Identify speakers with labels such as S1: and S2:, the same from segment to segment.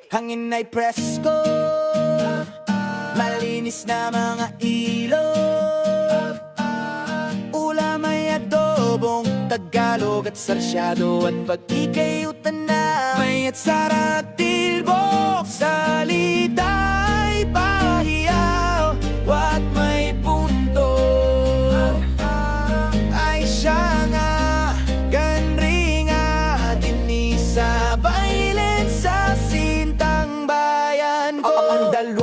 S1: Hangin ay presko, malinis na mga ilog. Ulam ay adobong Tagalog at sarsyado. At pag ikayutan na may atsara at tilbok, salita ay pahiyaw at may punto. Ay siya nga, ganringa, dinisa, bailen sa sintang bayan ko. Ang 2,000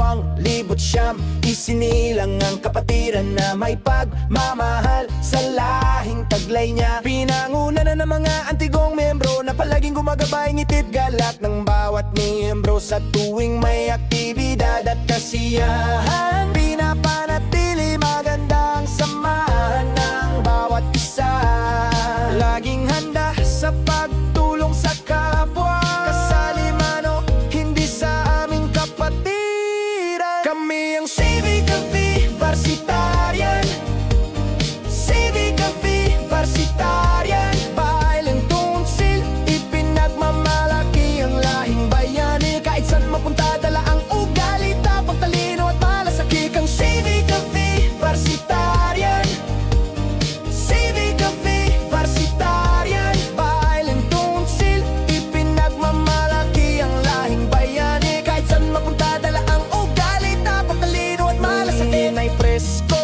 S1: isinilang ang kapatiran na may pagmamahal sa lahing taglay niya. Pinanguna na ng mga antigong miyembro na palaging gumagabay, ngitit galak ng bawat miyembro sa tuwing may aktibidad at kasiyahan. Pinapanatili magandang samahan ng bawat isa, laging handa sa pagtulong sa kapwa. Kasali man o hindi sa aming kapatiran, kami ang Civica V Varsitarian. Civica V Varsitarian, Baileng Tunsil, ipinagmamalaki ang lahing bayani. Kahit saan mapunta, dala ang ugali, tapang talino at malasakit. Ang Civica V Varsitarian, Civica V Varsitarian, Baileng Tunsil, ipinagmamalaki ang lahing bayani. Kahit saan mapunta, dala ang ugali, tapang talino at malasakit. Ay presko,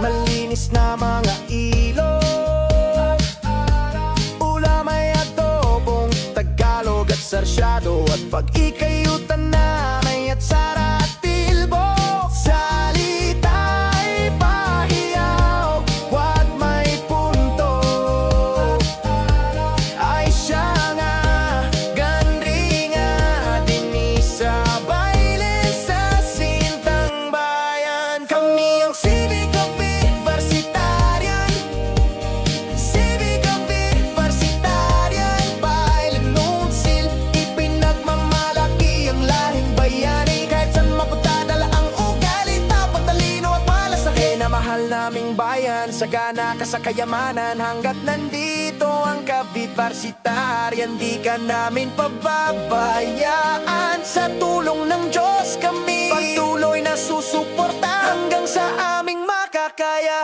S1: malinis na mga ilog. Ulam ay adobong Tagalog at sarsyado. At pag ikayutan na may atsara at tilbok, salita ay pahiyaw at may punto. Ay siya nga, ganringa, dinisa, bailen sa sintang bayan. Kami ang Civica V Varsitarian, Civica V Varsitarian, Baileng Tunsil, ipinagmamalaki ang lahing bayani. Kahit saan mapunta, dala ang ugali, tapang talino at malasakit. Na mahal naming bayan, sagana ka sa kayamanan. Hanggat nandito ang Cavite Varsitarian, di ka namin pababayaan. Sa tulong ng Diyos kami patuloy na susuporta hanggang sa aming makakaya.